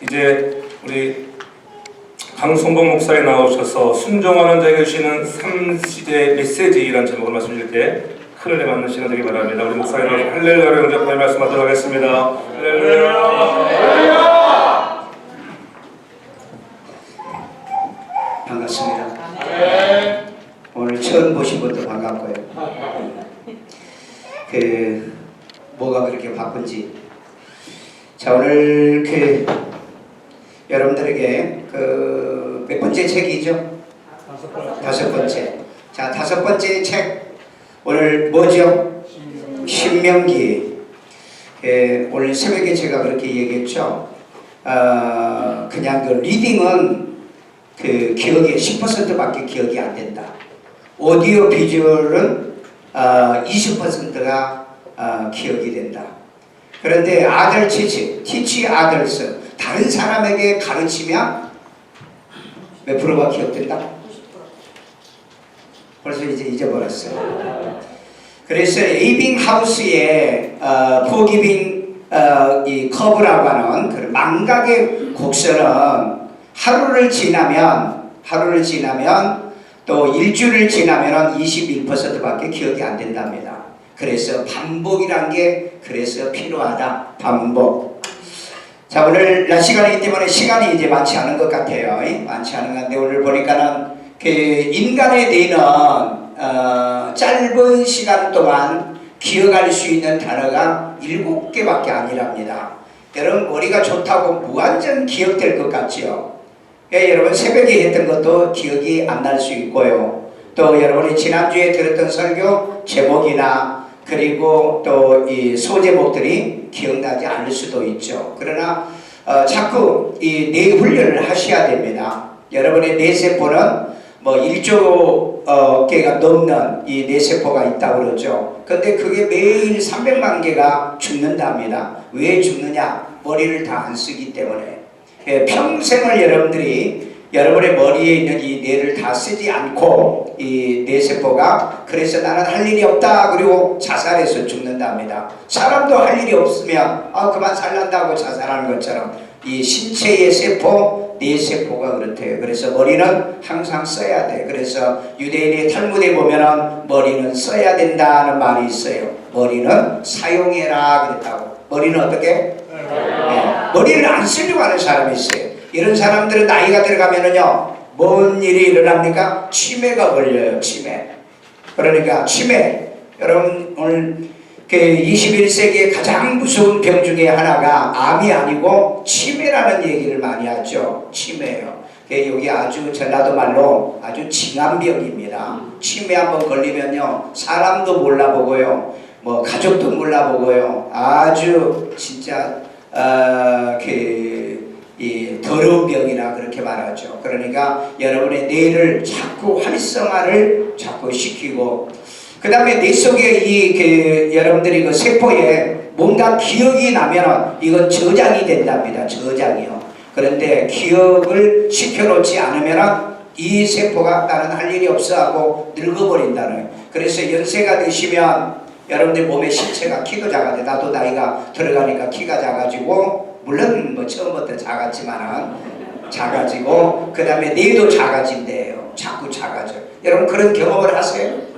이제 우리 강성범 목사에 나오셔서 순종하는 자에게 주시는 3시대 메시지라는 제목을 말씀드릴 때 큰 은혜 받는 시간 되기 바랍니다. 우리 목사님 할렐루야로 영접하여 말씀하도록 하겠습니다. 할렐루야. 반갑습니다. 오늘 처음 보신 분도 반갑고요. 뭐가 그렇게 바쁜지. 자, 오늘 여러분들에게 몇 번째 책이죠? 다섯 번째. 자, 다섯 번째 책 오늘 뭐죠? 신명기. 오늘 새벽에 제가 그렇게 얘기했죠. 그냥 리딩은 기억이 10%밖에 기억이 안 된다. 오디오 비주얼은 20%가 기억이 된다. 그런데 아들 티치 아들스, 다른 사람에게 가르치면 몇 프로가 기억된다? 벌써 이제 잊어버렸어요. 그래서 에이빙하우스의 포기빙 이 커브라고 하는 그런 망각의 곡선은 하루를 지나면 또 일주일을 지나면 21%밖에 기억이 안 된답니다. 그래서 반복이란 게 그래서 필요하다. 반복. 자, 오늘 낮 시간이기 때문에 시간이 이제 많지 않은 것 같아요. 많지 않은 건데 오늘 보니까는 인간의 뇌는 짧은 시간 동안 기억할 수 있는 단어가 7개밖에 아니랍니다. 여러분 머리가 좋다고 무한정 기억될 것 같지요? 여러분 새벽에 했던 것도 기억이 안 날 수 있고요. 또 여러분이 지난주에 들었던 설교 제목이나 그리고 또 이 소제목들이 기억나지 않을 수도 있죠. 그러나 자꾸 이 뇌 훈련을 하셔야 됩니다. 여러분의 뇌세포는 뭐 1조 개가 넘는 이 뇌세포가 있다고 그러죠. 근데 그게 매일 300만 개가 죽는답니다. 왜 죽느냐? 머리를 다 안 쓰기 때문에. 평생을 여러분들이 여러분의 머리에 있는 이 뇌를 다 쓰지 않고 이 뇌세포가 그래서 나는 할 일이 없다 그리고 자살해서 죽는답니다. 사람도 할 일이 없으면 그만 살란다고 자살하는 것처럼 이 신체의 세포, 뇌세포가 그렇대요. 그래서 머리는 항상 써야 돼. 그래서 유대인의 탈무드에 보면은 머리는 써야 된다는 말이 있어요. 머리는 사용해라 그랬다고. 머리는 어떻게? 머리를 안 쓰려고 하는 사람이 있어요. 이런 사람들은 나이가 들어가면은요, 뭔 일이 일어납니까? 치매가 걸려요, 치매. 그러니까 치매. 여러분 오늘 21세기의 가장 무서운 병 중에 하나가 암이 아니고 치매라는 얘기를 많이 하죠. 치매예요. 여기 아주 전라도 말로 아주 징한병입니다. 치매 한번 걸리면요, 사람도 몰라보고요, 뭐 가족도 몰라보고요, 아주 진짜 이 더러운 병이라 그렇게 말하죠. 그러니까 여러분의 뇌를 자꾸 활성화를 자꾸 시키고, 그 다음에 뇌 속에 여러분들이 그 세포에 뭔가 기억이 나면 이건 저장이 된답니다. 저장이요. 그런데 기억을 시켜놓지 않으면 이 세포가 나는 할 일이 없어 하고 늙어버린다는 거예요. 그래서 연세가 드시면 여러분들 몸의 신체가 키도 작아져. 나도 나이가 들어가니까 키가 작아지고, 물론 뭐 처음부터 작았지만은 작아지고, 그 다음에 뇌도 작아진대요. 자꾸 작아져. 여러분 그런 경험을 하세요?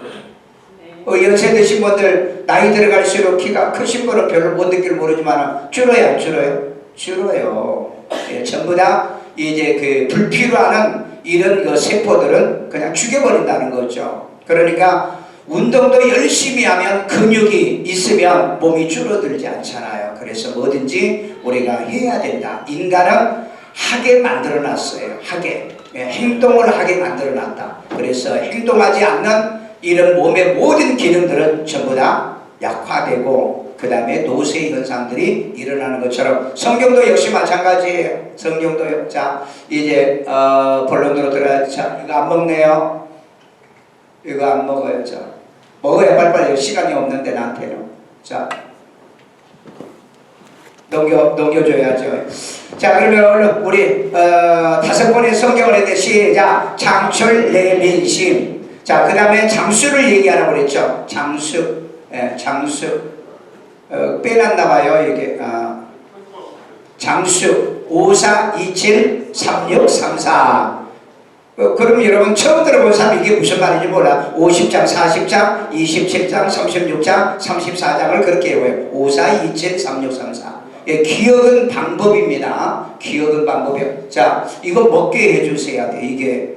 연세 드신 분들 나이 들어갈수록 키가 크신 분은 별로 못 느낄 모르지만 줄어요, 안 줄어요? 줄어요. 전부 다 이제 불필요한 이런 세포들은 그냥 죽여버린다는 거죠. 그러니까 운동도 열심히 하면 근육이 있으면 몸이 줄어들지 않잖아요. 그래서 뭐든지 우리가 해야 된다. 인간은 하게 만들어놨어요. 하게. 행동을 하게 만들어놨다. 그래서 행동하지 않는 이런 몸의 모든 기능들은 전부 다 약화되고, 그 다음에 노쇠 현상들이 일어나는 것처럼 성경도 역시 마찬가지예요. 성경도요. 자, 이제 본론으로 들어가자. 자, 이거 안 먹네요. 이거 안 먹어요. 자, 먹어야 빨리빨리. 시간이 없는데 나한테는. 자, 넘겨줘야죠. 자, 그러면 우리 5번의 성경을 했는데 시작. 장출 내민심. 자, 그 다음에 장수를 얘기하라고 그랬죠. 장수. 장수. 빼놨나봐요, 이게. 장수 54273634. 그럼 여러분 처음 들어본 사람 이게 무슨 말인지 몰라. 50장, 40장, 27장, 36장, 34장을 그렇게 외워요. 54273634. 예, 기억은 방법입니다. 기억은 방법이요. 자, 이거 먹게 해주셔야 돼. 이게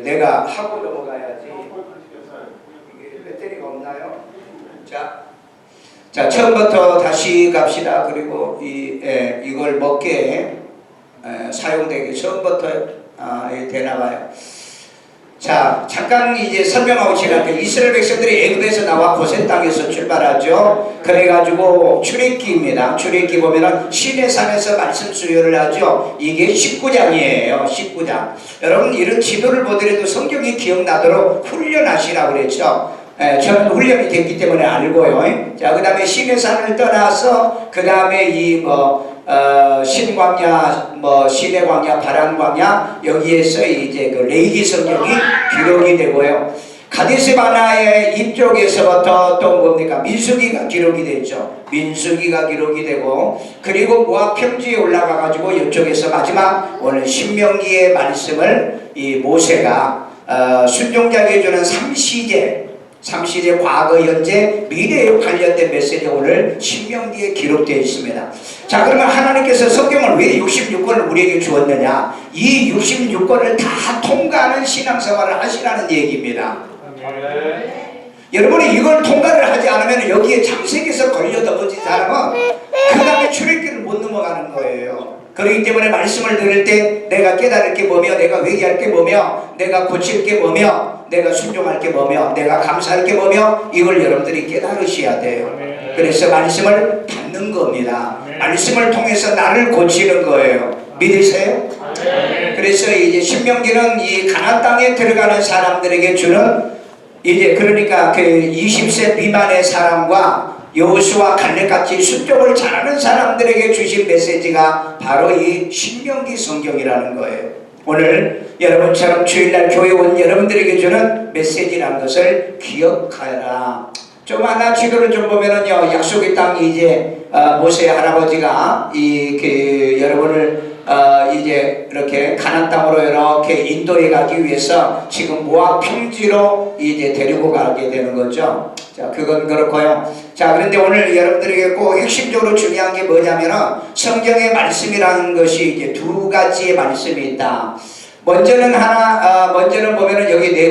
내가 하고 넘어가야지. 이게 배터리가 없나요? 자, 처음부터 다시 갑시다. 그리고 이걸 먹게 사용되게 처음부터 되나봐요. 자, 잠깐 이제 설명하고 지나갈게요. 이스라엘 백성들이 애굽에서 나와 고센 땅에서 출발하죠. 그래가지고 출애굽기입니다. 출애굽기 보면은 시내산에서 말씀 수요를 하죠. 이게 19장이에요. 19장. 여러분 이런 지도를 보더라도 성경이 기억나도록 훈련하시라고 그랬죠. 저는 훈련이 됐기 때문에 알고요. 자, 그 다음에 시내산을 떠나서 그 다음에 신광야, 시내광야, 바란광야 여기에서 이제 그 레위기 성경이 기록이 되고요. 가데스바나의 이쪽에서부터 또 뭡니까? 민수기가 기록이 됐죠. 민수기가 기록이 되고 그리고 모압 평지에 올라가 가지고 이쪽에서 마지막 오늘 신명기의 말씀을 이 모세가 순종자에게 주는 삼시제 과거, 현재, 미래에 관련된 메시지가 오늘 신명기에 기록되어 있습니다. 자, 그러면 하나님께서 성경을 왜 66권을 우리에게 주었느냐? 이 66권을 다 통과하는 신앙생활을 하시라는 얘기입니다. 여러분이 이걸 통과를 하지 않으면 여기에 창세기에서 걸려 넘어진 사람은 그 다음에 출애굽기를 못 넘어가는 거예요. 그렇기 때문에 말씀을 들을 때 내가 깨달을 게 뭐며, 내가 회개할 게 뭐며, 내가 고칠 게 뭐며, 내가 순종할 게 뭐며, 내가 감사할 게 뭐며, 이걸 여러분들이 깨달으셔야 돼요. 그래서 말씀을 받는 겁니다. 말씀을 통해서 나를 고치는 거예요. 믿으세요? 그래서 이제 신명기는 이 가나안 땅에 들어가는 사람들에게 주는 이제 그러니까 그 20세 미만의 사람과 여호수아 갈렙같이 순종을 잘하는 사람들에게 주신 메시지가 바로 이 신명기 성경이라는 거예요. 오늘 여러분처럼 주일날 교회 온 여러분들에게 주는 메시지라는 것을 기억하라. 좀 하나 지도를 좀 보면은요, 약속의 땅이 이제 모세 할아버지가 여러분을 이제 이렇게 가나안 땅으로 이렇게 인도해 가기 위해서 지금 모압 평지로 이제 데리고 가게 되는 거죠. 자, 그건 그렇고요. 자, 그런데 오늘 여러분들에게 꼭 핵심적으로 중요한 게 뭐냐면은 성경의 말씀이라는 것이 이제 두 가지의 말씀이 있다. 먼저는 보면은 여기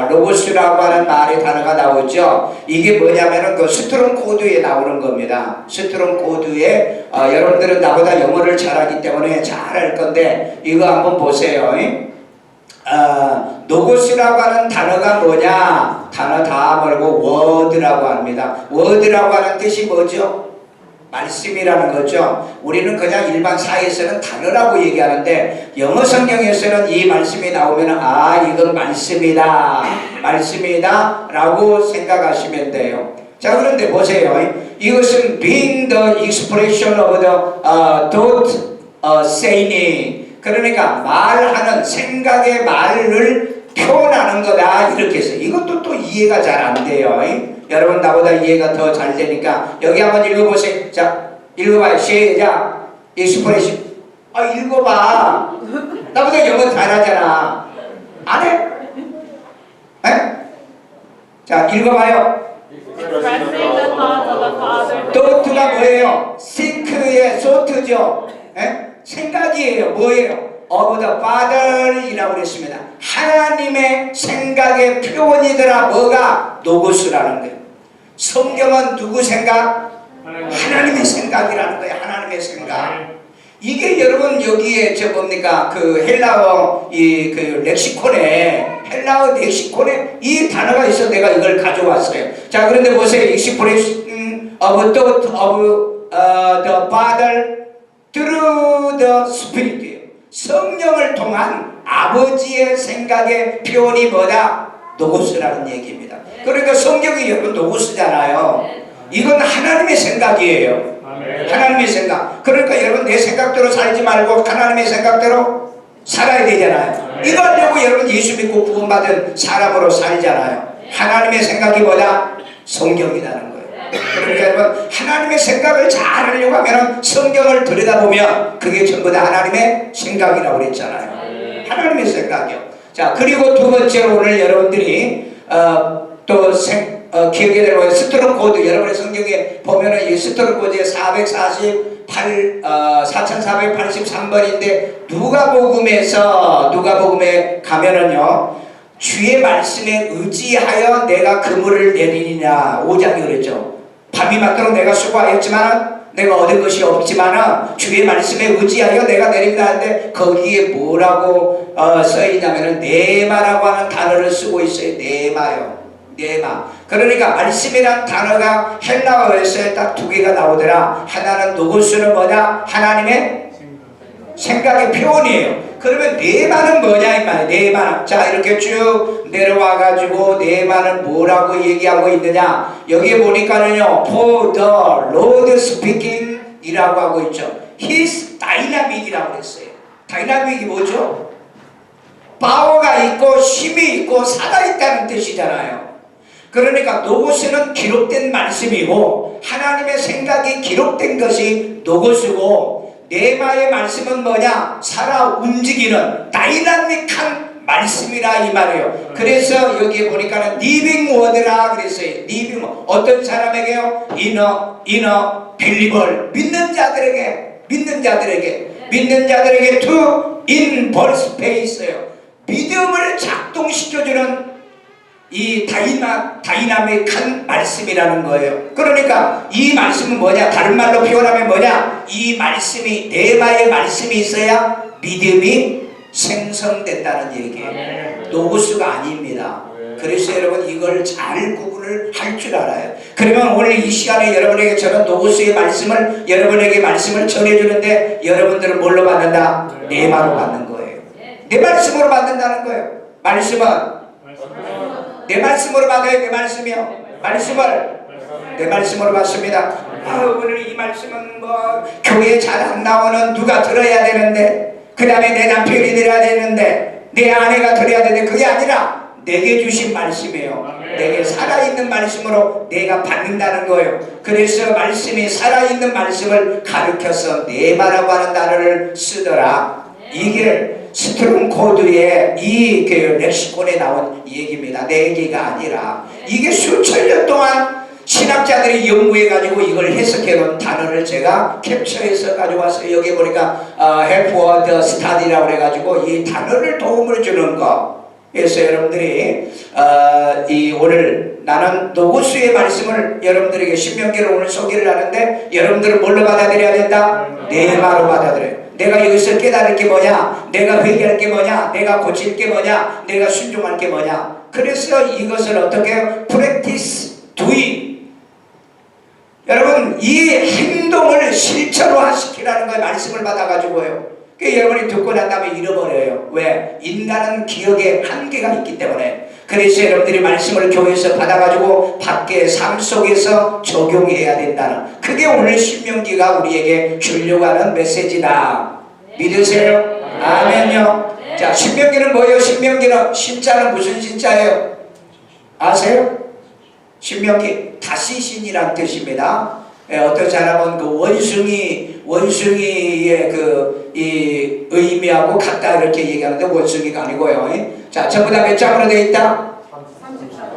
로고스라고 하는 말의 단어가 나오죠. 이게 뭐냐면은 그 스트롱 코드에 나오는 겁니다. 스트롱 코드에 여러분들은 나보다 영어를 잘하기 때문에 잘 알 건데 이거 한번 보세요. 노고스라고 하는 단어가 뭐냐? 단어 다 말고 워드라고 합니다. 워드라고 하는 뜻이 뭐죠? 말씀이라는 거죠. 우리는 그냥 일반 사회에서는 단어라고 얘기하는데 영어 성경에서는 이 말씀이 나오면 이건 말씀이다 라고 생각하시면 돼요. 자, 그런데 보세요. 이것은 being the expression of the thought saying, 그러니까 말하는 생각의 말을 표현하는 거다 이렇게 해서 이것도 또 이해가 잘 안 돼요. 여러분 나보다 이해가 더 잘 되니까 여기 한번 읽어보세요. 자, 읽어봐요. 시작. 익스프레션. 읽어봐. 나보다 영어 잘하잖아. 안 해? 자, 읽어봐요. thought가 뭐예요? think의 thought죠. 생각이에요. 뭐예요? of the Father이라고 그랬습니다. 하나님의 생각의 표현이더라. 뭐가? 노고스라는 거예요. 성경은 누구 생각? 하나님의 생각이라는 거예요. 하나님의 생각. 이게 여러분 여기에 그 헬라어 헬라어 렉시콘에 이 단어가 있어. 내가 이걸 가져왔어요. 자, 그런데 보세요. expression of thought of the Father through the Spirit. 성령을 통한 아버지의 생각의 표현이 뭐다? 노고스라는 얘기입니다. 그러니까 성경이 여러분 노고스잖아요. 이건 하나님의 생각이에요. 하나님의 생각. 그러니까 여러분 내 생각대로 살지 말고 하나님의 생각대로 살아야 되잖아요. 이거 하려고 여러분 예수 믿고 구원받은 사람으로 살잖아요. 하나님의 생각이 뭐다? 성경이라는 거예요. 그러니까 여러분 하나님의 생각을 잘 하려고 하면 성경을 들여다보면 그게 전부 다 하나님의 생각이라고 그랬잖아요. 하나님의 생각이요. 자, 그리고 두 번째로 오늘 여러분들이 기억에 들어요. 스트록 코드, 여러분의 성경에 보면은 이 스트록 코드에 4483번인데 누가복음에 가면은요, 주의 말씀에 의지하여 내가 그물을 내리니라 5장이 그랬죠. 밤이 맞도록 내가 수고하였지만 내가 얻은 것이 없지만 주의 말씀에 의지하여 내가 내린다 하는데 거기에 뭐라고 써있냐면은 네마라고 하는 단어를 쓰고 있어요. 네마요. 네마. 그러니까 말씀이란 단어가 헬라어에서 딱 두 개가 나오더라. 하나는 노고스는 뭐냐? 하나님의 생각의 표현이에요. 그러면 네마는 뭐냐 이 말이에요. 네마. 자, 이렇게 쭉 내려와 가지고 네마는 뭐라고 얘기하고 있느냐? 여기에 보니까는요, for the Lord speaking 이라고 하고 있죠. His dynamic이라고 했어요. 다이나믹이 뭐죠? 파워가 있고 힘이 있고 살아있다는 뜻이잖아요. 그러니까 노고스는 기록된 말씀이고 하나님의 생각이 기록된 것이 노고스고, 네마의 말씀은 뭐냐? 살아 움직이는 다이나믹한 말씀이라 이 말이에요. 그래서 여기에 보니까는 리빙 워드라 그랬어요. 리빙 워드. 어떤 사람에게요? 이너 빌리벌, 믿는 자들에게 to inverse 페이스예요. 믿음을 작동시켜주는 이 다이나믹한 말씀이라는 거예요. 그러니까 이 말씀은 뭐냐? 다른 말로 표현하면 뭐냐? 이 말씀이, 네마의 말씀이 있어야 믿음이 생성된다는 얘기예요. 노고스가 아닙니다. 그래서 여러분 이걸 잘 구분을 할 줄 알아요. 그러면 오늘 이 시간에 여러분에게 저는 노고스의 말씀을, 여러분에게 말씀을 전해주는데 여러분들은 뭘로 받는다? 네마로 받는 거예요. 내 말씀으로 받는다는 거예요. 말씀은 내 말씀으로 받아요. 내 말씀이요. 내 말씀으로 받습니다. 오늘 이 말씀은 뭐 교회에 잘 안 나오는 누가 들어야 되는데, 그 다음에 내 남편이 들어야 되는데, 내 아내가 들어야 되는데, 그게 아니라 내게 주신 말씀이에요. 내게 살아있는 말씀으로 내가 받는다는 거예요. 그래서 말씀이, 살아있는 말씀을 가르쳐서 네마라고 하는 단어를 쓰더라. 이게 스트롱 코드의 이 렉시콘에 나온 얘기입니다. 내 얘기가 아니라 이게 수천 년 동안 신학자들이 연구해가지고 이걸 해석해놓은 단어를 제가 캡처해서 가져왔어요. 여기 보니까 help word study라고 해가지고 이 단어를 도움을 주는 거. 그래서 여러분들이 오늘 나는 노고스의 말씀을 여러분들에게 신명기를 오늘 소개를 하는데, 여러분들은 뭘로 받아들여야 된다? 네마로 받아들여요. 내가 여기서 깨달을 게 뭐냐? 내가 회개할 게 뭐냐? 내가 고칠 게 뭐냐? 내가 순종할 게 뭐냐? 그래서 이것을 어떻게 해요? practice doing. 여러분 이 행동을 실천화시키라는 거에 말씀을 받아가지고요. 여러분이 듣고 난 다음에 잃어버려요. 왜? 인간은 기억에 한계가 있기 때문에. 그래서 여러분들이 말씀을 교회에서 받아가지고 밖에 삶 속에서 적용해야 된다는, 그게 오늘 신명기가 우리에게 주려고 하는 메시지다. 믿으세요? 아멘요. 자, 신명기는 뭐예요? 신명기는 신자는 무슨 신자예요? 아세요? 신명기 다시 신이란 뜻입니다. 어떤 사람은 그 원숭이의 이 의미하고 같다 이렇게 얘기하는데 원숭이가 아니고요. 자, 전부 다 몇 장으로 되어 있다?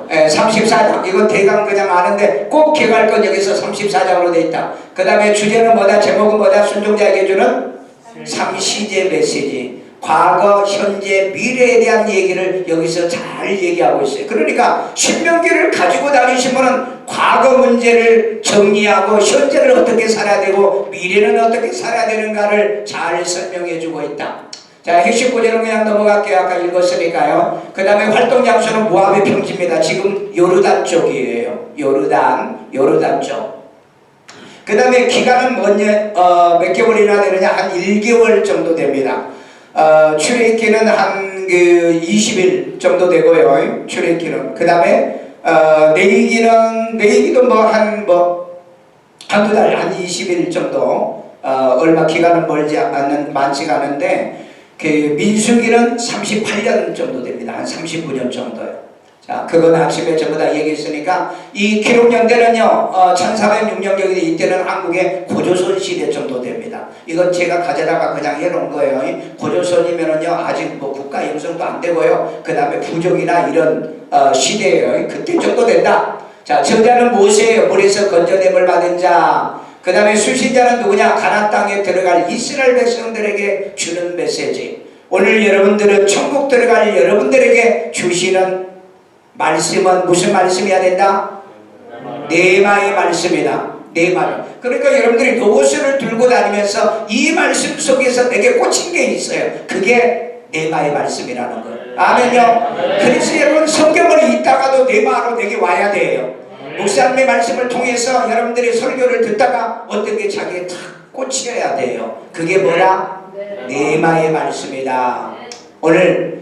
34장. 이건 대강 그냥 아는데 꼭 기억할 건 여기서 34장으로 되어 있다. 그 다음에 주제는 뭐다? 제목은 뭐다? 순종자에게 주는 3시제 메시지. 과거, 현재, 미래에 대한 얘기를 여기서 잘 얘기하고 있어요. 그러니까 신명기를 가지고 다니시면은 과거 문제를 정리하고 현재를 어떻게 살아야 되고 미래는 어떻게 살아야 되는가를 잘 설명해 주고 있다. 자, 핵심 구절은 그냥 넘어갈게요. 아까 읽었으니까요. 그 다음에 활동 장소는 모압의 평지입니다. 지금 요르단 쪽이에요. 요르단 쪽. 그 다음에 기간은 몇 개월이나 되느냐? 한 1개월 정도 됩니다. 출애기는 한 20일 정도 되고요. 출애기는. 그 다음에 내기도 한두 달, 한 20일 정도, 얼마 기간은 많지가 않은데, 그 민수기는 38년 정도 됩니다. 한 39년 정도요. 자, 그건 아침에 전부 다 얘기했으니까 이 기록연대는요 1406년경에 이때는 한국의 고조선 시대 정도 됩니다. 이건 제가 가져다가 그냥 해놓은 거예요. 고조선이면은요 아직 뭐 국가 형성도 안 되고요. 그 다음에 부족이나 이런 시대예요. 그때 정도 된다. 자, 저자는 모세예요. 물에서 건져냄을 받은 자. 그 다음에 수신자는 누구냐? 가나안 땅에 들어갈 이스라엘 백성들에게 주는 메시지. 오늘 여러분들은 천국 들어갈 여러분들에게 주시는 말씀은 무슨 말씀이어야 된다? 네마의 말씀이다. 네마. 그러니까 여러분들이 노고스를 들고 다니면서 이 말씀 속에서 내게 꽂힌 게 있어요. 그게 네마의 말씀이라는 거예요. 아멘요. 그래서 여러분 성경을 읽다가도 네마로 내게 와야 돼요. 목사님의 말씀을 통해서 여러분들이 설교를 듣다가 어떤 게 자기에 탁 꽂혀야 돼요. 그게 뭐라? 네마의 말씀이다. 오늘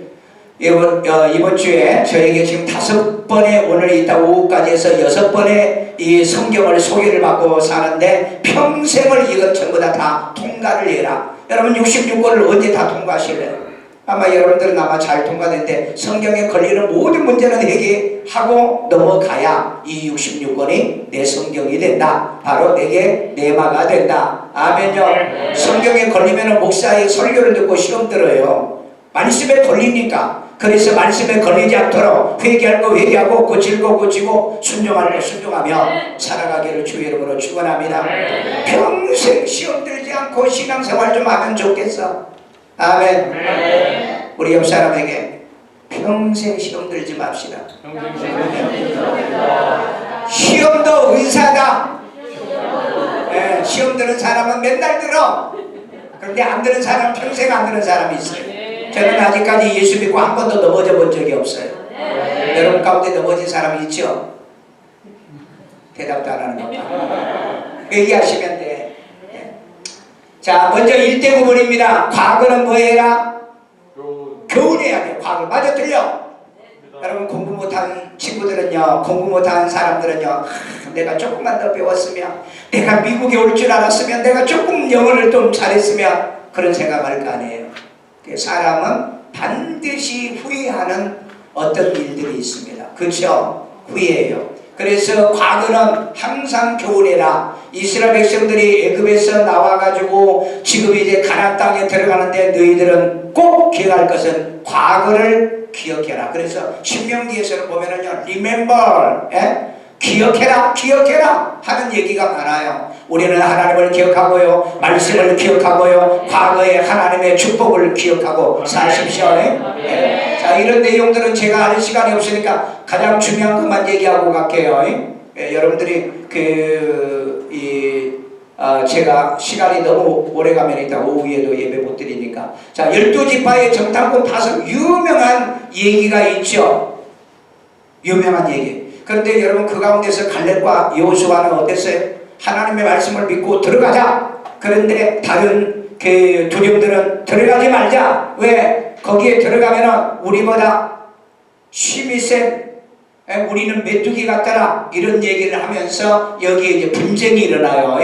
이번 주에 저에게 지금 5번의 오늘 이따 오후까지 해서 6번의 이 성경을 소개를 받고 사는데 평생을 이것 전부 다 통과를 해라. 여러분 66권을 언제 다 통과하실래요? 아마 여러분들은 아마 잘 통과된데 성경에 걸리는 모든 문제는 해결하고 넘어가야 이 66권이 내 성경이 된다. 바로 내게 네마가 된다. 아멘요. 성경에 걸리면 목사의 설교를 듣고 시험 들어요. 말씀에 걸리니까. 그래서 말씀에 걸리지 않도록 회개할 거 회개하고 고칠 거 고치고 순종할 거 순종하며 살아가기를 주의 이름으로 축원합니다. 평생 시험 들지 않고 신앙생활 좀 하면 좋겠어. 아멘. 우리 옆 사람에게 평생 시험 들지 맙시다. 시험도 의사다. 네, 시험 드는 사람은 맨날 들어. 그런데 안 드는 사람은 평생 안 드는 사람이 있어요. 저는 아직까지 예수 믿고 한 번도 넘어져 본 적이 없어요. 여러분 가운데 넘어진 사람이 있죠? 대답도 안 하는 겁니다. 얘기하시면 돼. 자, 먼저 1대 9번입니다. 과거는 뭐 해라? 교훈해야 돼요. 과거. 맞아, 틀려? 여러분 공부 못한 친구들은요, 공부 못한 사람들은요, 내가 조금만 더 배웠으면, 내가 미국에 올 줄 알았으면, 내가 조금 영어를 좀 잘했으면, 그런 생각할 거 아니에요. 사람은 반드시 후회하는 어떤 일들이 있습니다. 그렇죠? 후회해요. 그래서 과거는 항상 교훈해라. 이스라엘 백성들이 애굽에서 나와가지고 지금 이제 가나안 땅에 들어가는데 너희들은 꼭 기억할 것은 과거를 기억해라. 그래서 신명기에서는 보면은요, remember, 기억해라, 기억해라 하는 얘기가 많아요. 우리는 하나님을 기억하고요, 말씀을 기억하고요, 과거의 하나님의 축복을 기억하고 사십시오. 자, 이런 내용들은 제가 할 시간이 없으니까 가장 중요한 것만 얘기하고 갈게요. 여러분들이 제가 시간이 너무 오래 가면 이따 오후에도 예배 못 드리니까. 자, 12지파의 정탐꾼 파석 유명한 얘기가 있죠. 유명한 얘기. 그런데 여러분 그 가운데서 갈렙과 여호수아는 어땠어요? 하나님의 말씀을 믿고 들어가자. 그런데 다른 그 두령들은 들어가지 말자. 왜? 거기에 들어가면은 우리보다 힘이 센, 우리는 메뚜기 같더라, 이런 얘기를 하면서 여기에 이제 분쟁이 일어나요.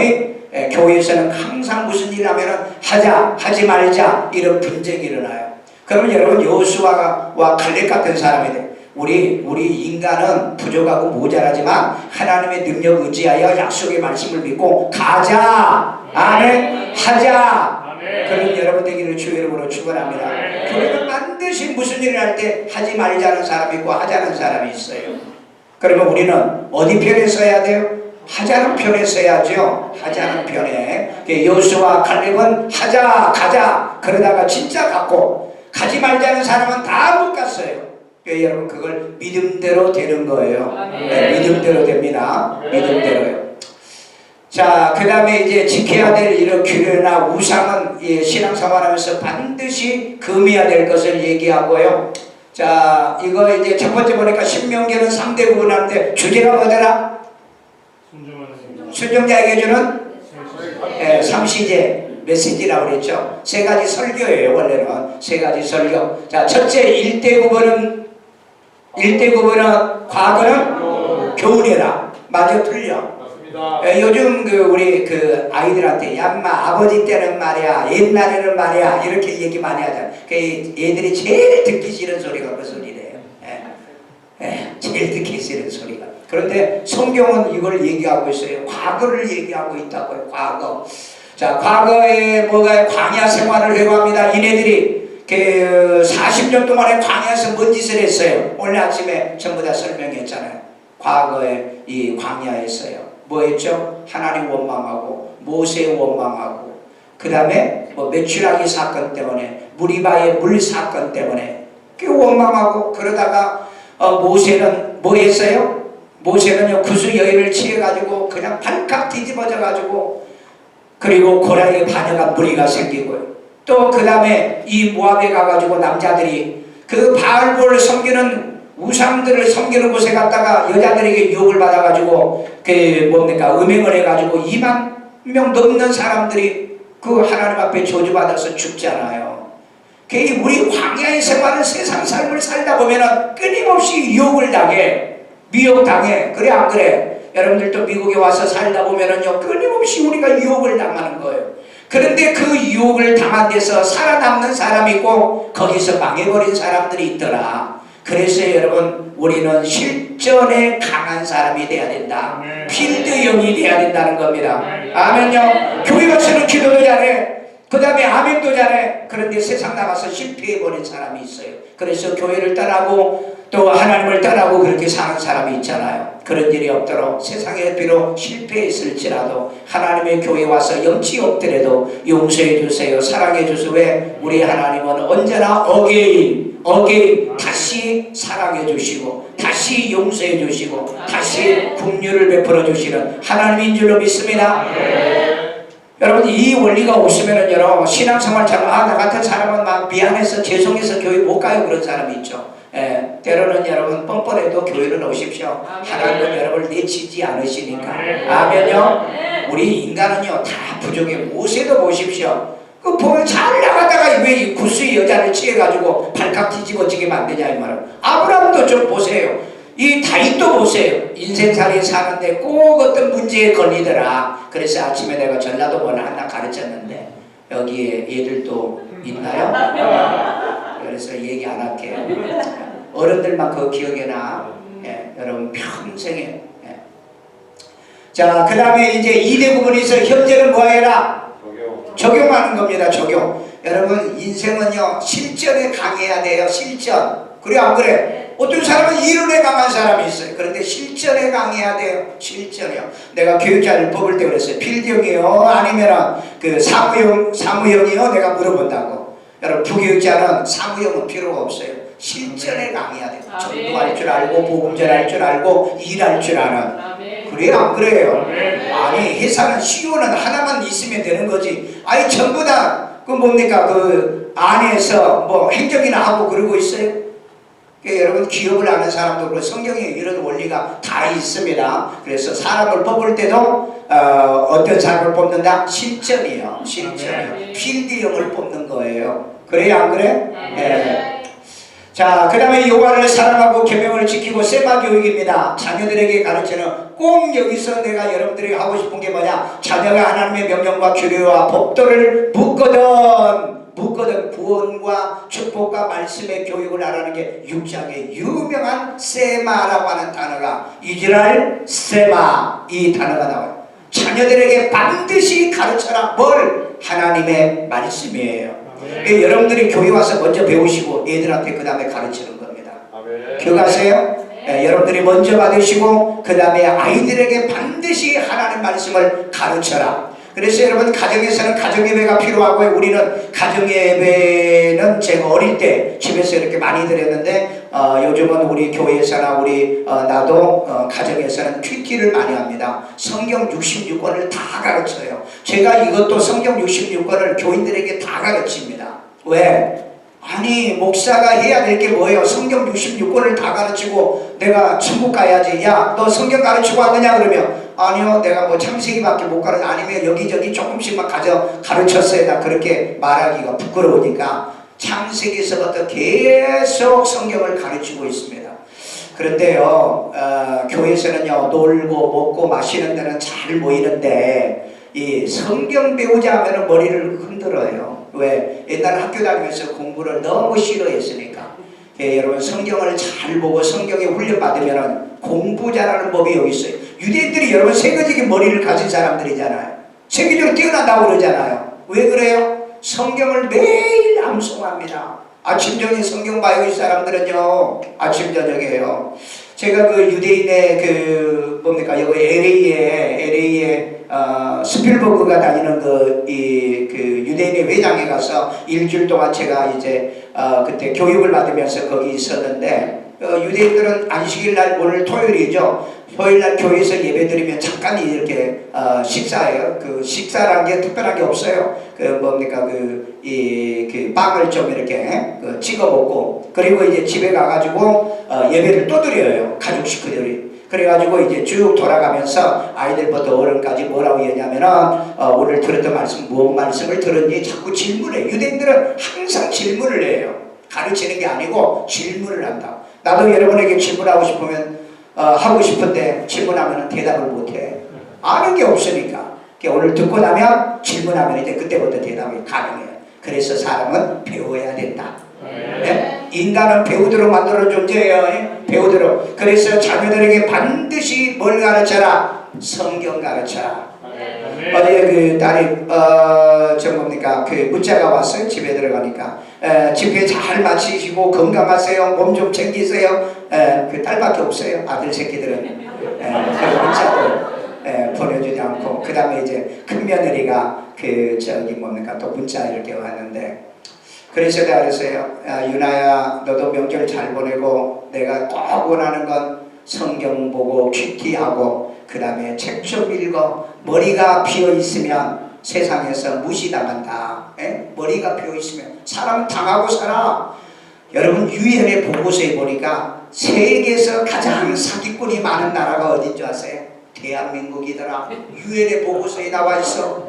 교회에서는 항상 무슨 일 하면은 하자, 하지 말자, 이런 분쟁이 일어나요. 그러면 여러분 여호수아와 갈렙 같은 사람이 돼. 우리 인간은 부족하고 모자라지만 하나님의 능력 의지하여 약속의 말씀을 믿고 가자. 아멘. 하자. 그런 여러분 되기를 주의 이름으로 축원합니다. 교회는 반드시 무슨 일을 할 때 하지 말자는 사람이 있고 하자는 사람이 있어요. 그러면 우리는 어디 편에 서야 돼요? 하자는 편에 서야죠. 하자는 편에. 여호수아와 갈렙은 하자, 가자. 그러다가 진짜 갔고, 가지 말자는 사람은 다 못 갔어요. 여러분 그걸 믿음대로 되는 거예요. 네, 믿음대로 됩니다. 믿음대로요. 자, 그 다음에 이제 지켜야 될 이런 규례나 우상은 신앙생활하면서 반드시 금해야 될 것을 얘기하고요. 자, 이거 이제 첫 번째 보니까 신명기는 3대 구분하는데 주제가 뭐더라? 순종자에게 주는 삼시제 메시지라고 그랬죠. 3가지 설교예요. 원래는 3가지 설교. 자, 첫째 1대 9번은 과거는 교훈해라. 맞아, 틀려. 요즘 우리 아이들한테 야마 아버지 때는 말이야, 옛날에는 말이야, 이렇게 얘기 많이 하잖아. 애들이 제일 듣기 싫은 소리가 그 소리래요. 제일 듣기 싫은 소리가. 그런데 성경은 이걸 얘기하고 있어요. 과거를 얘기하고 있다고요. 과거. 자, 과거에 뭐가 광야 생활을 해고 합니다. 이네들이 40년 동안에 광야에서 뭔 짓을 했어요? 오늘 아침에 전부 다 설명했잖아요. 과거에 이 광야에서요. 뭐 했죠? 하나님 원망하고 모세 원망하고 그 다음에 뭐 메추라기 사건 때문에 무리바의 물 사건 때문에 그 원망하고 그러다가 모세는 뭐 했어요? 모세는요 구수 여인을 취해가지고 그냥 발칵 뒤집어져가지고 그리고 고라의 반역한 무리가 생기고요. 또 그 다음에 이 모압에 가가지고 남자들이 그 바알볼을 섬기는 우상들을 섬기는 곳에 갔다가 여자들에게 유혹을 받아가지고 음행을 해가지고 2만 명 넘는 사람들이 그 하나님 앞에 저주받아서 죽잖아요. 우리 광야의 생활을 세상 삶을 살다 보면은 끊임없이 유혹을 당해, 미혹당해. 그래 안 그래? 여러분들도 미국에 와서 살다 보면은요 끊임없이 우리가 유혹을 당하는 거예요. 그런데 그 유혹을 당한 데서 살아남는 사람이 있고 거기서 망해버린 사람들이 있더라. 그래서 여러분 우리는 실전에 강한 사람이 돼야 된다. 필드형이 돼야 된다는 겁니다. 아멘요. 교회 가서는 기도도 잘해. 그 다음에 아멘도 잘해. 그런데 세상 나가서 실패해버린 사람이 있어요. 그래서 교회를 떠나고 또 하나님을 떠나고 그렇게 사는 사람이 있잖아요. 그런 일이 없도록 세상에 비록 실패했을지라도 하나님의 교회에 와서 영치 없더라도 용서해 주세요. 사랑해 주세요. 왜? 우리 하나님은 언제나 어게인 다시 사랑해 주시고 다시 용서해 주시고 다시 긍휼을 베풀어 주시는 하나님인 줄로 믿습니다. 여러분 이 원리가 없으면은 여러분 신앙생활 잘 나 같은 사람은 막 미안해서 죄송해서 교회 못 가요 그런 사람이 있죠. 때로는 여러분 뻔뻔해도 교회를 오십시오. 하나님은 여러분을 내치지 않으시니까. 아멘요. 우리 인간은요 다 부족해. 모세도 보십시오. 그 보면 잘 나가다가 왜 이 구스의 여자를 취해가지고 발칵 뒤집어지게 만드냐 이 말은. 아브라함도 좀 보세요. 이 다윗도 보세요. 인생살이 사는데 꼭 어떤 문제에 걸리더라. 그래서 아침에 내가 전라도 번호 하나 가르쳤는데 여기에 얘들도 있나요? 그래서 얘기 안 할게요. 어른들만 그거 기억에 나. 여러분 평생에. 자, 그 다음에 이제 2대 부분에서 현재는 뭐 해라? 적용하는 겁니다. 적용. 여러분 인생은요 실전에 강해야 돼요. 실전. 그래 안 그래? 어떤 사람은 이론에 강한 사람이 있어요. 그런데 실전에 강해야 돼요. 실전이요. 내가 교육자를 뽑을 때 그랬어요. 필드형이요 아니면 그 사무형이요 내가 물어본다고. 여러분 부교육자는 사무형은 필요가 없어요. 실전에 강해야 돼요. 전도할 줄 알고 복음 전할 줄 알고 일할 줄 아는. 그래요 안 그래요? 아니 회사는 CEO는 하나만 있으면 되는 거지. 아니 전부 다 그 뭡니까 그 안에서 뭐 행정이나 하고 그러고 있어요. 여러분 기업을 하는 사람도 그렇고 성경에 이런 원리가 다 있습니다. 그래서 사람을 뽑을 때도 어떤 사람을 뽑는다? 실전이요. 실전이요. 필드형을 뽑는 거예요. 그래요 안 그래? 자, 그 다음에 여호와를 사랑하고 계명을 지키고 세마 교육입니다. 자녀들에게 가르치는 꼭 여기서 내가 여러분들에게 하고 싶은 게 뭐냐? 자녀가 하나님의 명령과 규례와 법도를 묻거든 구원과 축복과 말씀의 교육을 하라는 게 6장에 유명한 세마라고 하는 단어가 이스라엘 세마 이 단어가 나와요. 자녀들에게 반드시 가르쳐라. 뭘? 하나님의 말씀이에요. 여러분들이 교회 와서 먼저 배우시고 애들한테 그 다음에 가르치는 겁니다. 기억하세요? 여러분들이 먼저 받으시고 그 다음에 아이들에게 반드시 하나님 말씀을 가르쳐라. 그래서 여러분 가정에서는 가정예배가 필요하고요. 우리는 가정예배는 제가 어릴 때 집에서 이렇게 많이 드렸는데 요즘은 우리 교회에서나 우리 나도 가정에서는 큐티를 많이 합니다. 성경 66권을 다 가르쳐요. 제가 이것도 성경 66권을 교인들에게 다 가르칩니다. 왜? 아니 목사가 해야 될 게 뭐예요? 성경 66권을 다 가르치고 내가 천국 가야지. 야 너 성경 가르치고 왔느냐 그러면 아니요 내가 뭐 창세기밖에 못 가르쳐. 아니면 여기저기 조금씩만 가르쳤어요. 나 그렇게 말하기가 부끄러우니까 창세기에서부터 계속 성경을 가르치고 있습니다. 그런데요 교회에서는요 놀고 먹고 마시는 데는 잘 모이는데 이 성경 배우자 하면 머리를 흔들어요. 왜? 옛날 학교 다니면서 공부를 너무 싫어했으니까. 예, 여러분 성경을 잘 보고 성경에 훈련받으면 공부 잘하는 법이 여기 있어요. 유대인들이 여러분 세계적인 머리를 가진 사람들이잖아요. 세계적으로 뛰어난다고 그러잖아요. 왜 그래요? 성경을 매일 암송합니다. 아침 저녁에 성경 봐요. 이 사람들은요 아침 저녁에요. 제가 그 유대인의 그 뭡니까 여기 LA에 스필버그가 다니는 그 유대인의 회장에 가서 일주일 동안 제가 이제 그때 교육을 받으면서 거기 있었는데 유대인들은 안식일 날 오늘 토요일이죠. 토요일 날 교회에서 예배드리면 잠깐 이렇게 식사해요. 그 식사라는 게 특별한 게 없어요. 그 뭡니까 그 빵을 좀 이렇게 찍어 먹고 그리고 이제 집에 가가지고 예배를 또 드려요. 가족 식구들이. 그래가지고 이제 쭉 돌아가면서 아이들부터 어른까지 뭐라고 했냐면은 오늘 들었던 말씀 무슨 말씀을 들었니 자꾸 질문해. 유대인들은 항상 질문을 해요. 가르치는 게 아니고 질문을 한다. 나도 여러분에게 질문하고 싶으면 하고 싶은데 질문하면 대답을 못해. 아는 게 없으니까. 오늘 듣고 나면 질문하면 이제 그때부터 대답이 가능해요. 그래서 사람은 배워야 된다. 네? 인간은 배우도록 만드는 존재예요. 배우도록. 그래서 자녀들에게 반드시 뭘 가르쳐라? 성경 가르쳐라. 어제 그 딸이 저 뭡니까 그 문자가 왔어요. 집에 들어가니까 집회 잘 마치시고 건강하세요. 몸 좀 챙기세요. 그 딸밖에 없어요. 아들 새끼들은 그 문자도 보내주지 않고 그 다음에 이제 큰 며느리가 그 저기 뭡니까 또 문자 이렇게 왔는데 그래서 내가 그랬어요. 유나야 너도 명절 잘 보내고 내가 꼭 원하는 건 성경 보고 큐티하고 그 다음에 책 좀 읽어. 머리가 비어있으면 세상에서 무시당한다. 머리가 비어있으면 사람은 당하고 살아. 여러분 유엔의 보고서에 보니까 세계에서 가장 사기꾼이 많은 나라가 어딘 줄 아세요? 대한민국이더라. 유엔의 보고서에 나와 있어.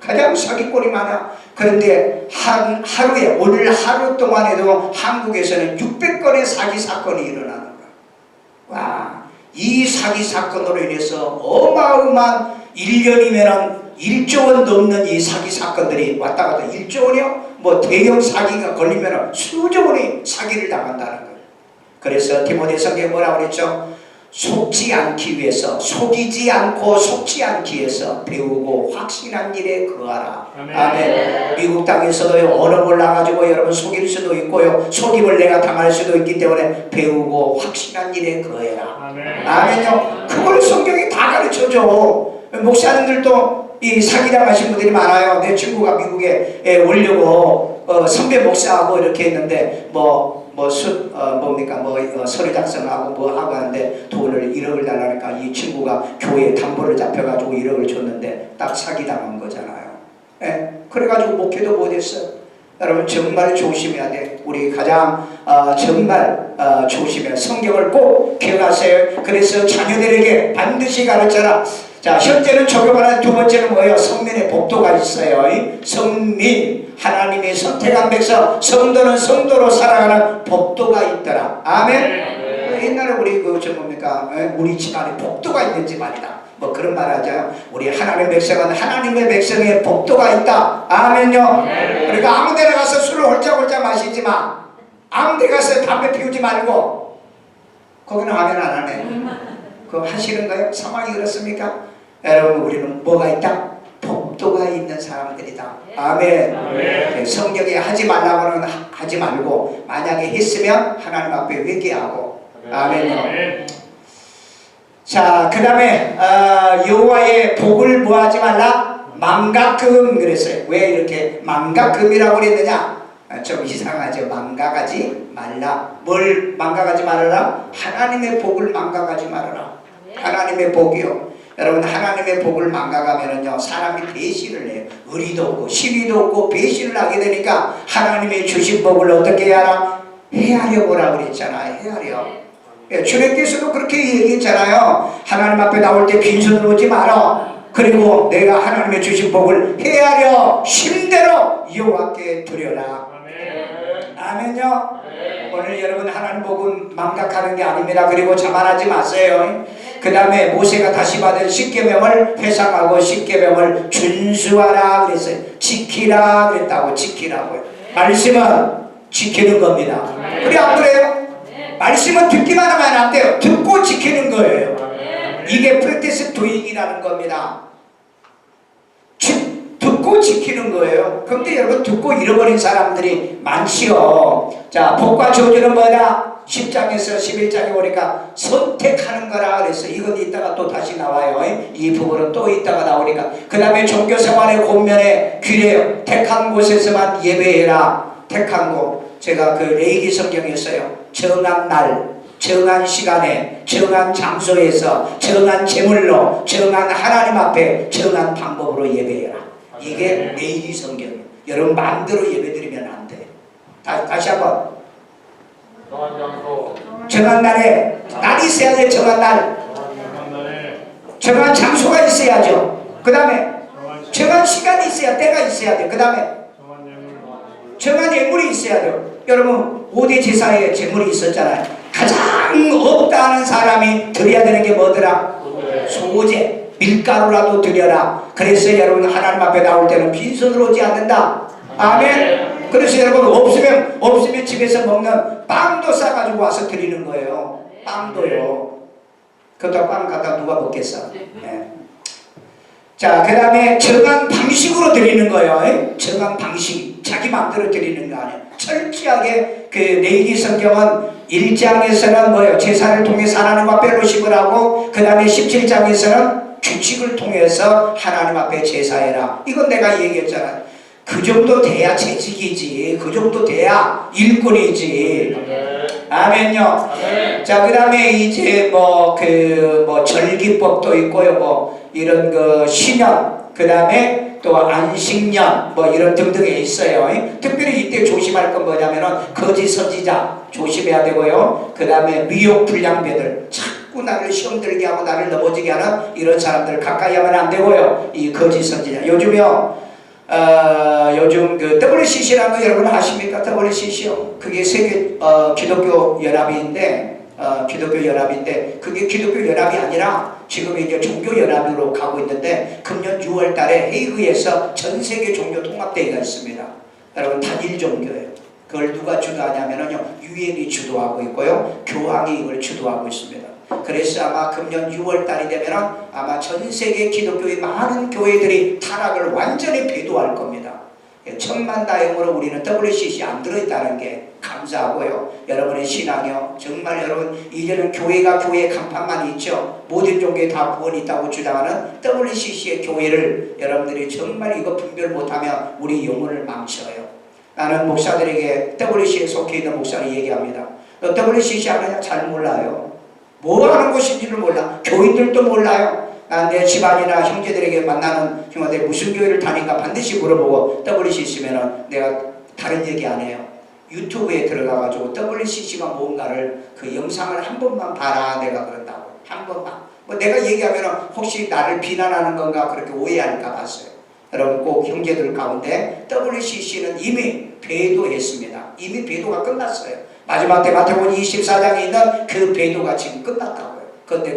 가장 사기꾼이 많아. 그런데 하루에 오늘 하루 동안에도 한국에서는 600건의 사기 사건이 일어나는 거야. 와, 이 사기 사건으로 인해서 어마어마한 1년이면 1조 원 넘는 이 사기 사건들이 왔다 갔다. 1조 원이요? 뭐 대형 사기가 걸리면 수조 원이 사기를 당한다는 거예요. 그래서 디모데서에 뭐라고 그랬죠? 속지 않기 위해서, 속이지 않고 속지 않기 위해서 배우고 확신한 일에 거하라. 아멘. 미국 땅에서도요 언어 몰라가지고 여러분 속일 수도 있고요 속임을 내가 당할 수도 있기 때문에 배우고 확신한 일에 거해라. 아멘요. 그걸 성경이 다 가르쳐줘. 목사님들도 이 사기당하신 분들이 많아요. 내 친구가 미국에 오려고 선배 목사하고 이렇게 했는데 서류 작성하고 뭐 하고 하는데 돈을 1억을 달라니까 이 친구가 교회에 담보를 잡혀가지고 1억을 줬는데 딱 사기당한 거잖아요. 그래가지고 목회도 못했어요. 여러분 정말 조심해야 돼. 우리 가장 정말 조심해야 성경을 꼭 기억하세요. 그래서 자녀들에게 반드시 가르쳐라. 자, 현재는 적용하는 두 번째는 뭐예요? 성민의 복도가 있어요. 성민, 하나님이 선택한 백성, 성도는 성도로 살아가는 복도가 있더라. 아멘. 옛날에 우리 우리 집안에 복도가 있는 집안이다. 뭐 그런 말 하죠. 우리 하나님의 백성은 하나님의 백성의 복도가 있다. 아멘요. 그러니까 아무 데나 가서 술을 홀짝홀짝 마시지 마. 아무 데 가서 담배 피우지 말고. 거기는 아멘 안 하네. 그거 하시는가요? 상황이 그렇습니까? 여러분 우리는 뭐가 있다? 복도가 있는 사람들이다. 아멘. 성경에 하지 말라고는 하지 말고 만약에 했으면 하나님 앞에 회개하고. 아멘. 자, 그 다음에 여호와의 복을 뭐하지 말라? 망각금 그랬어요. 왜 이렇게 망각금이라고 그랬느냐? 좀 이상하죠. 망각하지 말라. 뭘 망각하지 말아라? 하나님의 복을 망각하지 말아라. 하나님의 복이요. 여러분 하나님의 복을 망각하면은요 사람이 배신을 해요. 의리도 없고 시비도 없고 배신을 하게 되니까 하나님의 주신 복을 어떻게 해야 헤아려보라 그랬잖아요. 헤아려. 주님께서도 그렇게 얘기했잖아요. 하나님 앞에 나올 때 빈손으로 오지 마라. 그리고 내가 하나님의 주신 복을 헤아려 심대로 여호와께 드려라. 아멘요. 오늘 여러분 하나님 복은 망각하는 게 아닙니다. 그리고 자만하지 마세요. 그 다음에 모세가 다시 받은 십계명을 회상하고 십계명을 준수하라 그랬어요. 지키라 그랬다고. 지키라고요. 말씀은 지키는 겁니다. 그래 안 그래요? 말씀은 듣기만 하면 안 돼요. 듣고 지키는 거예요. 이게 프랙티스 도잉이라는 겁니다. 듣고 지키는 거예요. 그런데 여러분 듣고 잃어버린 사람들이 많지요. 자, 복과 저주는 뭐다? 10장에서 11장에 오니까 선택하는 거라 그랬어. 이건 이따가 또 다시 나와요. 이 부분은 또 이따가 나오니까. 그 다음에 종교생활의 권면에 귀래요. 택한 곳에서만 예배해라. 택한 곳. 제가 그 레이기 성경에서요. 정한 날, 정한 시간에, 정한 장소에서, 정한 제물로, 정한 하나님 앞에, 정한 방법으로 예배해라. 이게 레이기 성경이에요. 여러분 마음대로 예배드리면 안 돼. 다시 한번. 정한 날에 날이 있어야 돼. 정한 날. 정한 장소가 있어야죠. 그 다음에 정한 시간이 있어야, 때가 있어야 돼. 그 다음에 정한 예물이 있어야 돼요. 여러분 5대 제사에 제물이 있었잖아요. 가장 없다 하는 사람이 드려야 되는 게 뭐더라? 소제. 밀가루라도 드려라. 그래서 여러분 하나님 앞에 나올 때는 빈손으로 오지 않는다. 아멘. 그래서 여러분 없으면 집에서 먹는 빵도 싸가지고 와서 드리는 거예요. 빵도요. 그렇다고 빵 갖다 누가 먹겠어? 네. 자, 그 다음에 정한 방식으로 드리는 거예요. 정한 방식. 자기 마음대로 드리는 거 아니에요. 철저하게 그 레위기 성경은 1장에서는 뭐예요? 제사를 통해서 하나님 앞에 로식을 하고, 그 다음에 17장에서는 규칙을 통해서 하나님 앞에 제사해라. 이건 내가 얘기했잖아. 그 정도 돼야 재직이지. 그 정도 돼야 일꾼이지. 아멘요. 자, 그 다음에 이제 절기법도 있고요. 이런 신년, 그 다음에 또 안식년, 이런 등등에 있어요. 특별히 이때 조심할 건 뭐냐면은 거짓 선지자 조심해야 되고요. 그 다음에 미혹 불량배들, 자꾸 나를 시험 들게 하고 나를 넘어지게 하는 이런 사람들 가까이 하면 안 되고요. 이 거짓 선지자. 요즘 그 WCC라는 거 여러분 아십니까? WCC요. 그게 세계 기독교 연합인데, 그게 기독교 연합이 아니라 지금 이제 종교 연합으로 가고 있는데, 금년 6월 달에 헤이그에서 전 세계 종교 통합대회가 있습니다. 여러분 단일 종교예요. 그걸 누가 주도하냐면요, 유엔이 주도하고 있고요, 교황이 이걸 주도하고 있습니다. 그래서 아마 금년 6월 달이 되면은 아마 전 세계 기독교의 많은 교회들이 타락을 완전히 배도할 겁니다. 천만다행으로 우리는 WCC 안 들어있다는 게 감사하고요. 여러분의 신앙이요, 정말 여러분 이제는 교회가 교회의 간판만 있죠. 모든 종교에 다 구원이 있다고 주장하는 WCC의 교회를 여러분들이 정말 이거 분별 못하면 우리 영혼을 망쳐요. 나는 목사들에게 WCC에 속해 있는 목사를 얘기합니다. 너 WCC 아느냐? 잘 몰라요. 뭐 하는 곳인지를 몰라. 교인들도 몰라요. 내 집안이나 형제들에게 만나는 형제들 무슨 교회를 다니까 반드시 물어보고 WCC면은 내가 다른 얘기 안 해요. 유튜브에 들어가가지고 WCC가 뭔가를 그 영상을 한 번만 봐라. 내가 그런다고. 한 번만. 내가 얘기하면은 혹시 나를 비난하는 건가 그렇게 오해할까 봤어요. 여러분 꼭 형제들 가운데 WCC는 이미 배도했습니다. 이미 배도가 끝났어요. 마지막 때 마태복음 24장에 있는 그 배도가 지금 끝났다고요. 그런데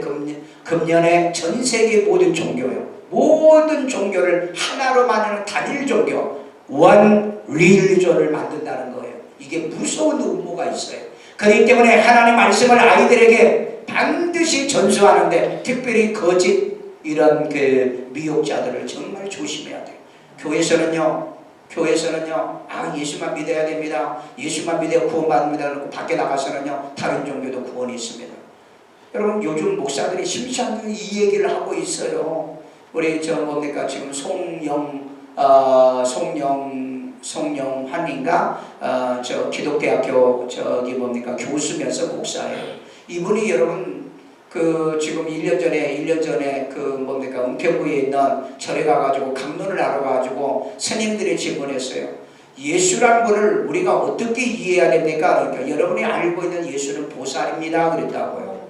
금년에 전 세계 모든 종교요, 모든 종교를 하나로 만드는 단일 종교, One Religion을 만든다는 거예요. 이게 무서운 음모가 있어요. 그렇기 때문에 하나님 말씀을 아이들에게 반드시 전수하는데 특별히 거짓 이런 그 미혹자들을 정말 조심해야 돼요. 교회에서는요, 예수만 믿어야 됩니다. 예수만 믿어야 구원받습니다. 그러고 밖에 나가서는요, 다른 종교도 구원이 있습니다. 여러분 요즘 목사들이 심심찮게 이 얘기를 하고 있어요. 우리 지금 송영환인가 기독대학교 교수면서 목사예요. 이분이 여러분 지금 1년 전에 은평구에 있는 절에 가가지고 강론을 하러 가가지고 스님들이 질문했어요. 예수란 분을 우리가 어떻게 이해해야 됩니까? 그러니까 여러분이 알고 있는 예수는 보살입니다. 그랬다고요.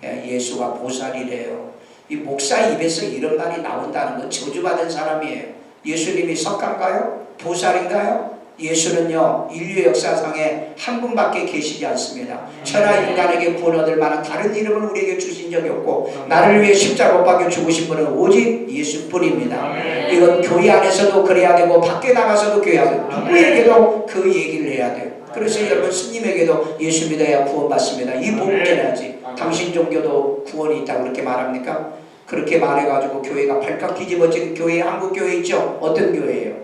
예수가 보살이래요. 이 목사 입에서 이런 말이 나온다는 건 저주받은 사람이에요. 예수님이 석가인가요? 보살인가요? 예수는요, 인류 역사상에 한 분밖에 계시지 않습니다. 천하 인간에게 구원 얻을 만한 다른 이름을 우리에게 주신 적이 없고, 나를 위해 십자가 못 박혀 죽으신 분은 오직 예수뿐입니다. 이건 교회 안에서도 그래야 되고 밖에 나가서도 그래야 돼요. 누구에게도 그 얘기를 해야 돼요. 그래서 여러분 스님에게도 예수 믿어야 구원받습니다. 이 복음 전해야지. 당신 종교도 구원이 있다고 그렇게 말합니까? 그렇게 말해가지고 교회가 발칵 뒤집어진 교회, 한국 교회 있죠? 어떤 교회예요?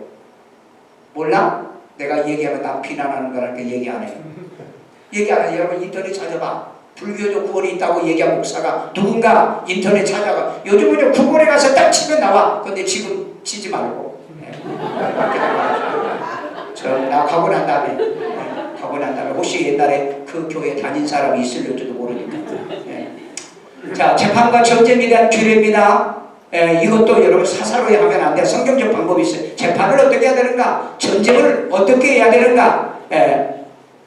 몰라? 내가 얘기하면 나 비난하는 거라니까 얘기 안 해요. 얘기 안 해요. 여러분 인터넷 찾아봐. 불교도 구원이 있다고 얘기한 목사가 누군가 인터넷 찾아가. 요즘은 구글에 가서 딱 치면 나와. 근데 지금 치지 말고. 나 가고 난 다음에 혹시 옛날에 그 교회 다닌 사람이 있을지도 모르니까. 자, 재판과 전쟁에 대한 규례입니다. 이것도 여러분 사사로이 하면 안 돼. 성경적 방법이 있어요. 재판을 어떻게 해야 되는가? 전쟁을 어떻게 해야 되는가?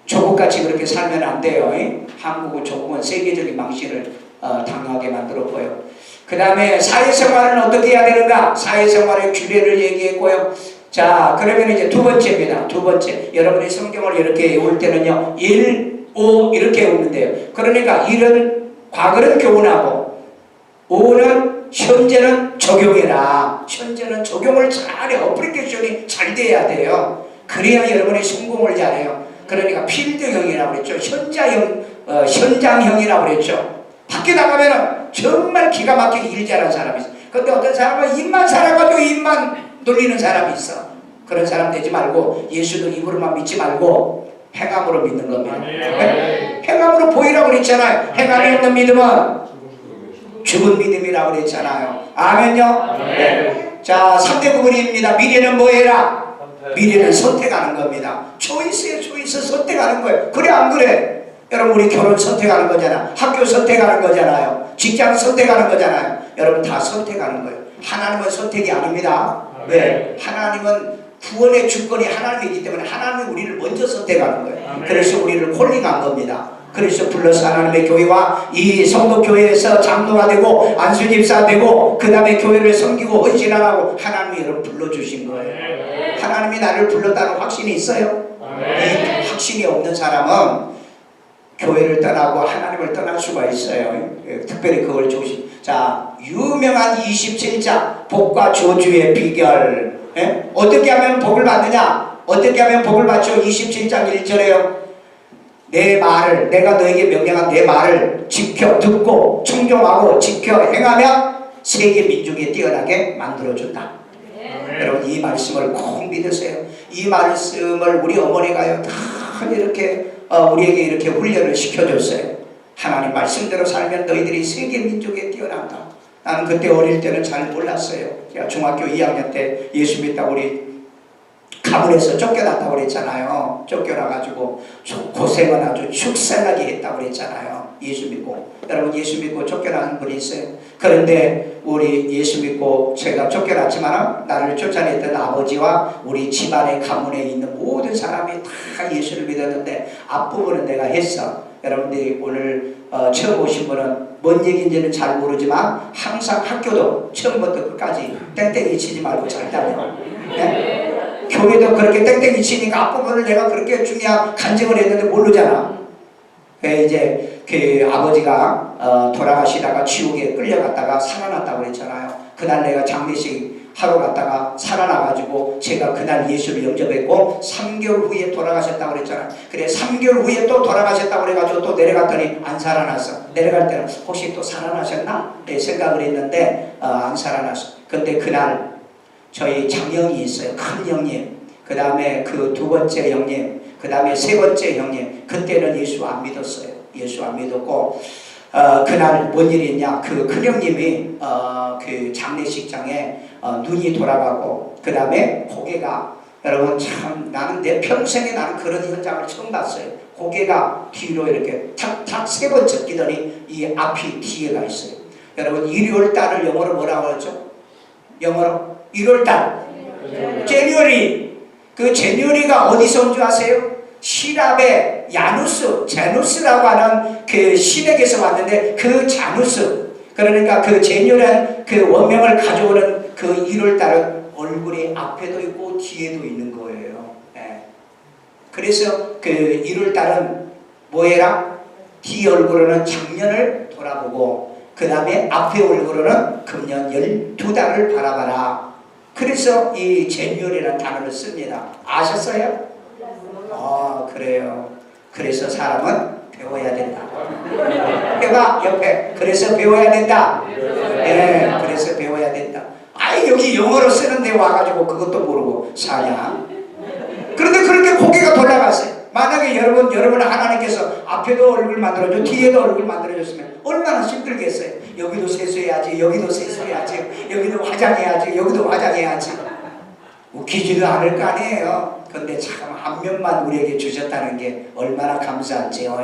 조국같이 그렇게 살면 안 돼요. 한국은 조국은 세계적인 망신을 당하게 만들었고요. 그 다음에 사회생활은 어떻게 해야 되는가? 사회생활의 규례를 얘기했고요. 자, 그러면 이제 두 번째입니다. 두 번째. 여러분이 성경을 이렇게 외울 때는요, 1, 5 이렇게 외우면 돼요. 그러니까 1은 과거는 교훈하고 5는 현재는 적용해라. 현재는 적용을 잘해. 어플리케이션이 잘 돼야 돼요. 그래야 여러분이 성공을 잘해요. 그러니까 필드형이라고 그랬죠. 현장형이라고 그랬죠. 밖에 나가면은 정말 기가 막히게 일 잘하는 사람이 있어. 근데 어떤 사람은 입만 살아가지고 입만 놀리는 사람이 있어. 그런 사람 되지 말고 예수도 입으로만 믿지 말고 행함으로 믿는 겁니다. 행함으로 보이라고 그랬잖아요. 행함이 없는 믿음은 죽은 믿음이라고 그랬잖아요. 아멘요? 네. 자, 3대 구분입니다. 미래는 뭐 해라? 미래는 선택하는 겁니다. 초이스에 초이스 선택하는 거예요. 그래 안 그래? 여러분 우리 결혼 선택하는 거잖아. 학교 선택하는 거잖아요. 직장 선택하는 거잖아요. 여러분 다 선택하는 거예요. 하나님은 선택이 아닙니다. 왜? 하나님은 구원의 주권이 하나님이기 때문에 하나님이 우리를 먼저 선택하는 거예요. 그래서 우리를 콜링한 겁니다. 그래서 불러서 하나님의 교회와 이 성도교회에서 장로가 되고 안수집사 되고 그 다음에 교회를 섬기고 헌신하라고 하나님이 여러분 불러주신 거예요. 하나님이 나를 불렀다는 확신이 있어요? 이 확신이 없는 사람은 교회를 떠나고 하나님을 떠날 수가 있어요. 특별히 그걸 조심. 자, 유명한 27장 복과 저주의 비결. 어떻게 하면 복을 받느냐? 어떻게 하면 복을 받죠? 27장 1절에요. 내 말을, 내가 너에게 명령한 내 말을 지켜 듣고 청종하고 지켜 행하면 세계 민족에 뛰어나게 만들어준다. 여러분 이 말씀을 꼭 믿으세요. 이 말씀을 우리 어머니가요 다 이렇게 우리에게 이렇게 훈련을 시켜줬어요. 하나님 말씀대로 살면 너희들이 세계 민족에 뛰어난다. 나는 그때 어릴 때는 잘 몰랐어요. 제가 중학교 2학년 때 예수 믿다고 우리 가문에서 쫓겨났다고 그랬잖아요. 쫓겨나가지고 고생은 아주 축살나게 했다고 그랬잖아요. 예수 믿고. 여러분 예수 믿고 쫓겨나는 분이 있어요. 그런데 우리 예수 믿고 제가 쫓겨났지만 나를 쫓아냈던 아버지와 우리 집안의 가문에 있는 모든 사람이 다 예수를 믿었는데 앞부분은 내가 했어. 여러분들이 오늘 처음 오신 분은 뭔 얘기인지는 잘 모르지만 항상 학교도 처음부터 끝까지 땡땡이 치지 말고 잘 다녀. 네? 교회도 그렇게 땡땡이 치니까 앞부분을 내가 그렇게 중요한 간증을 했는데 모르잖아. 이제 그 아버지가 돌아가시다가 지옥에 끌려갔다가 살아났다고 그랬잖아요. 그날 내가 장례식 하러 갔다가 살아나가지고 제가 그날 예수를 영접했고 3개월 후에 돌아가셨다고 그랬잖아요. 그래 3개월 후에 또 돌아가셨다고 그래가지고 또 내려갔더니 안 살아났어. 내려갈 때는 혹시 또 살아나셨나? 네, 생각을 했는데 안 살아났어. 근데 그날 저희 장형이 있어요. 큰 형님. 그 다음에 그 두 번째 형님. 그 다음에 세 번째 형님. 그때는 예수 안 믿었어요. 예수 안 믿었고 그날 뭔 일이 있냐. 그 큰 형님이 그 장례식장에 눈이 돌아가고 그 다음에 고개가 여러분 참 나는 내 평생에 나는 그런 현장을 처음 봤어요. 고개가 뒤로 이렇게 탁탁 세 번 젖기더니 이 앞이 뒤에가 있어요. 여러분 일요일달을 영어로 뭐라고 하죠? 영어로 1월달 제뉴어리. 그 제뉴어리가 어디서 온 줄 아세요? 시랍의 야누스, 제누스라고 하는 그 신에게서 왔는데 그 자누스, 그러니까 그 제뉴어리한 그 원명을 가져오는 그 1월달은 얼굴이 앞에도 있고 뒤에도 있는 거예요. 네. 그래서 그 1월달은 뭐해라? 뒤 얼굴로는 작년을 돌아보고 그 다음에 앞에 얼굴로는 금년 12달을 바라봐라. 그래서 이 제뉴얼이라는 단어를 씁니다. 아셨어요? 그래요. 그래서 사람은 배워야 된다. 해봐 옆에. 그래서 배워야 된다. 예, 그래서 배워야 된다. 아이 여기 영어로 쓰는데 와가지고 그것도 모르고 사냐? 그런데 그렇게 고개가 돌아갔어요. 만약에 여러분 하나님께서 앞에도 얼굴 만들어줘 뒤에도 얼굴 만들어줬으면 얼마나 힘들겠어요. 여기도 세수해야지, 여기도 세수해야지, 여기도 화장해야지, 여기도 화장해야지. 웃기지도 않을 거 아니에요. 근데 참 한 면만 우리에게 주셨다는 게 얼마나 감사한지요.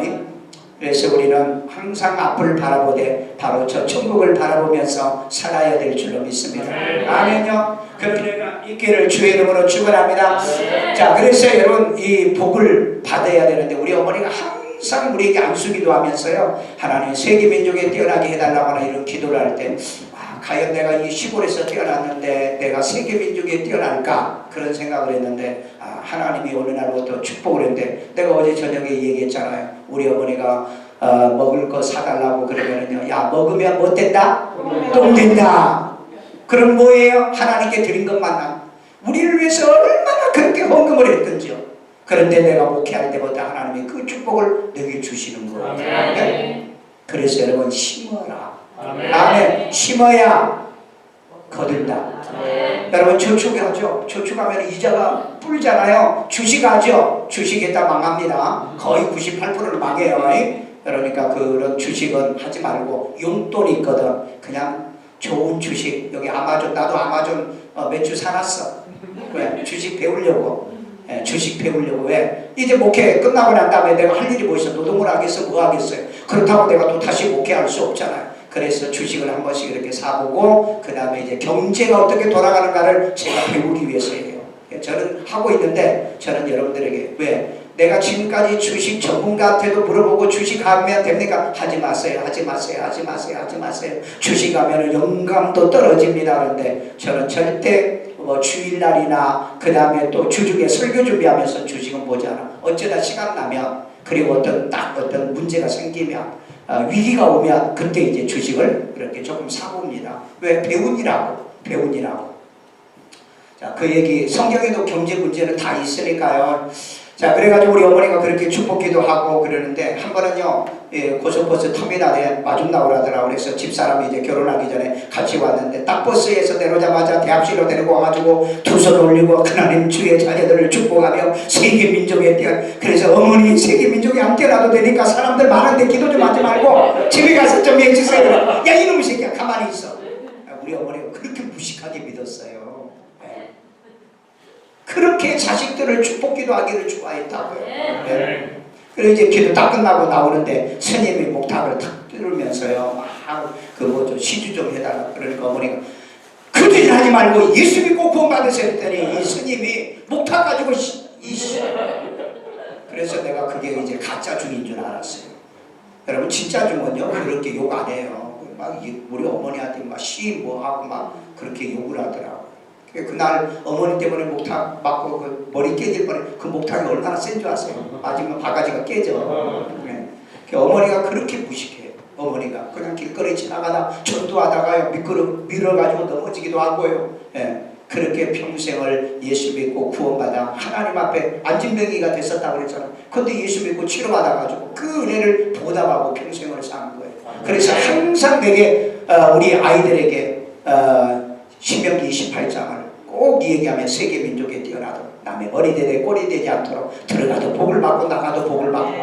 그래서 우리는 항상 앞을 바라보되 바로 저 천국을 바라보면서 살아야 될 줄로 믿습니다. 아멘요. 그런 은혜가 있기를 주의 이름으로 축원합니다. 자, 그래서 여러분 이 복을 받아야 되는데 우리 어머니가 항상 우리에게 안수기도 하면서요, 하나님 세계 민족에 태어나게 해달라고 하는 이런 기도를 할 때 과연 내가 이 시골에서 태어났는데 내가 세계 민족에 태어날까 그런 생각을 했는데 하나님이 어느 날부터 축복을 했는데 내가 어제 저녁에 얘기했잖아요. 우리 어머니가 먹을 거 사달라고 그러면은요, 야 먹으면 뭐 된다? 똥 된다. 그럼 뭐예요? 하나님께 드린 것만 우리를 위해서 얼마나 그렇게 헌금을 했던지요. 그런데 내가 목회할 때보다 하나님이 그 축복을 내게 주시는 거예요. 네? 그래서 여러분 심어라. 아멘. 심어야 거둔다. 여러분 저축하죠. 저축하면 이자가 불잖아요. 주식하죠. 주식했다 망합니다. 거의 98%를 망해요. 그러니까 그런 주식은 하지 말고 용돈이 있거든. 그냥 좋은 주식. 여기 아마존, 나도 아마존 몇 주 사놨어. 왜? 주식 배우려고. 주식 배우려고. 왜? 이제 목회 끝나고 난 다음에 내가 할 일이 뭐 있어? 노동을 하겠어? 뭐 하겠어요? 그렇다고 내가 또 다시 목회할 수 없잖아요. 그래서 주식을 한 번씩 이렇게 사보고 그 다음에 이제 경제가 어떻게 돌아가는가를 제가 배우기 위해서예요. 저는 하고 있는데 저는 여러분들에게 왜? 내가 지금까지 주식 전문가한테도 물어보고 주식하면 됩니까? 하지 마세요. 하지 마세요. 하지 마세요. 하지 마세요. 주식하면 영감도 떨어집니다. 그런데 저는 절대 뭐 주일날이나 그 다음에 또 주중에 설교 준비하면서 주식은 보지 않아. 어쩌다 시간 나면 그리고 어떤 문제가 생기면 위기가 오면 그때 이제 주식을 이렇게 조금 사봅니다. 왜? 배운이라고. 자, 그 얘기 성경에도 경제 문제는 다 있으니까요. 자, 그래가지고 우리 어머니가 그렇게 축복기도 하고 그러는데 한 번은요, 고속버스 터미널에 마중 나오라더라. 그래서 집사람이 이제 결혼하기 전에 같이 왔는데 딱 버스에서 내려오자마자 대합실로 데리고 와가지고 두 손 올리고 하나님 주의 자녀들을 축복하며 세계 민족에 태어나. 그래서 어머니 세계 민족에 안 태어나도 되니까 사람들 많은데 기도 좀 하지 말고 집에 가서 좀 해주세요. 야 이놈의 새끼야 가만히 있어. 우리 어머니가 그렇게 무식하게 믿었어요. 그렇게 자식들을 축복기도 하기를 좋아했다고요. 네. 그래서 이제 기도 딱 끝나고 나오는데 스님이 목탁을 탁 뚫으면서요, 시주 좀 해달라. 그러니까 어머니가 그 짓 하지 말고 예수 믿고 구원 받으세요 했더니 이 스님이 목탁 가지고 그래서 내가 그게 이제 가짜 중인 줄 알았어요. 여러분 진짜 중은요 그렇게 욕 안 해요. 막 우리 어머니한테 막 뭐 하고 막 그렇게 욕을 하더라고. 그날 어머니 때문에 목탁 맞고 그 머리 깨질 뻔해. 그 목탁이 얼마나 센 줄 아세요? 맞으면 바가지가 깨져. 네. 어머니가 그렇게 무식해요. 어머니가 그냥 길거리 지나가다 전도하다가요 밀어가지고 넘어지기도 하고요. 네. 그렇게 평생을 예수 믿고 구원받아 하나님 앞에 안진뱅이가 됐었다고 그랬잖아요. 근데 예수 믿고 치료받아가지고 그 은혜를 보답하고 평생을 사는 거예요. 그래서 항상 내게 우리 아이들에게 신명기 28장을 꼭 얘기하면 세계 민족에 뛰어나도 남의 머리 되되 꼬리 되지 않도록 들어가도 복을 받고 나가도 복을 받고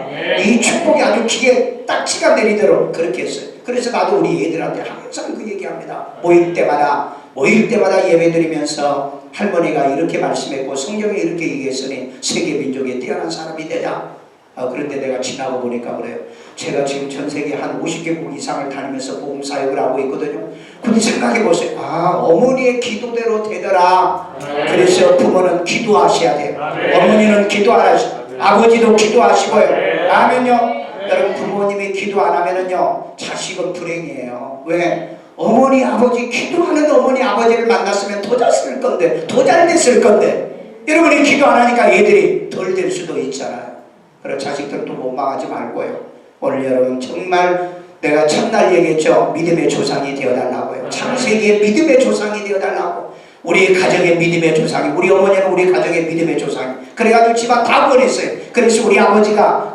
이 축복이 아주 귀에 딱지가 내리도록 그렇게 했어요. 그래서 나도 우리 애들한테 항상 그 얘기합니다. 모일 때마다 예배드리면서 할머니가 이렇게 말씀했고 성경에 이렇게 얘기했으니 세계 민족에 뛰어난 사람이 되자. 그런데 내가 지나고 보니까 그래요. 제가 지금 전 세계 한 50개국 이상을 다니면서 복음 사역을 하고 있거든요. 근데 생각해 보세요. 어머니의 기도대로 되더라. 그래서 부모는 기도하셔야 돼요. 어머니는 기도하시고 아버지도 기도하시고요. 아멘요. 여러분 부모님이 기도 안 하면은요 자식은 불행이에요. 왜? 어머니 아버지 기도하는 어머니 아버지를 만났으면 더 잘 쓸 건데 더 잘 됐을 건데 여러분이 기도 안 하니까 애들이 덜 될 수도 있잖아요. 그런 자식들 또 원망하지 말고요. 오늘 여러분 정말 내가 첫날 얘기했죠. 믿음의 조상이 되어달라고요. 창세기에 믿음의 조상이 되어달라고. 우리 가정의 믿음의 조상이, 우리 어머니는 우리 가정의 믿음의 조상이. 그래가지고 집안 다 보냈어요. 그래서 우리 아버지가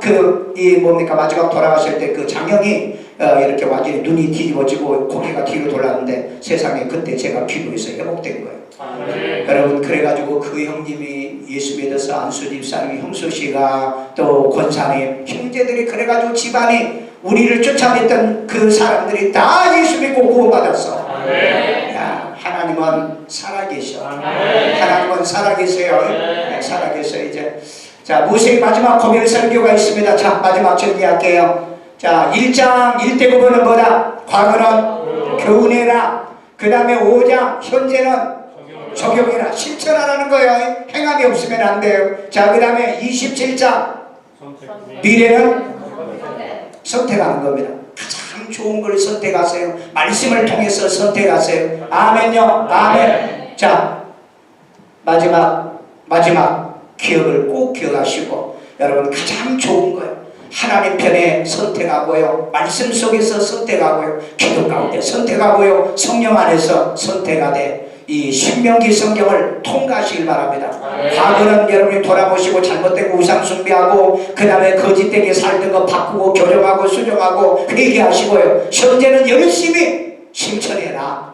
마지막 돌아가실 때 그 장형이 이렇게 완전히 눈이 뒤집어지고 고개가 뒤로 돌았는데 세상에 그때 제가 기도해서 회복된 거예요. 여러분, 그래가지고 그 형님이 예수 믿어서 안수 집사님이 형수씨가 또 권사님 형제들이 그래가지고 집안이 우리를 쫓아냈던 그 사람들이 다 예수 믿고 구원받았어. 야, 하나님은 살아계셔. 하나님은 살아계세요. 네, 살아계셔. 이제 자, 모세의 마지막 고별 설교가 있습니다. 자, 마지막 정리할게요. 자, 1장 1대부분은 뭐다? 과거는 교훈해라. 그 다음에 5장 현재는 적용해라. 실천하라는 거예요. 행함이 없으면 안 돼요. 자, 그 다음에 27장 미래는 선택하는 겁니다. 가장 좋은 걸 선택하세요. 말씀을 통해서 선택하세요. 아멘요. 아멘. 자, 마지막 기억을 꼭 기억하시고, 여러분 가장 좋은 거예요. 하나님 편에 선택하고요, 말씀 속에서 선택하고요, 기도 가운데 선택하고요, 성령 안에서 선택하되 이 신명기 성경을 통과하시길 바랍니다. 과거는 여러분이 돌아보시고 잘못된 우상 숭배하고 그 다음에 거짓되게 살던 거 바꾸고 교정하고 수정하고 회개하시고요, 현재는 열심히 실천해라.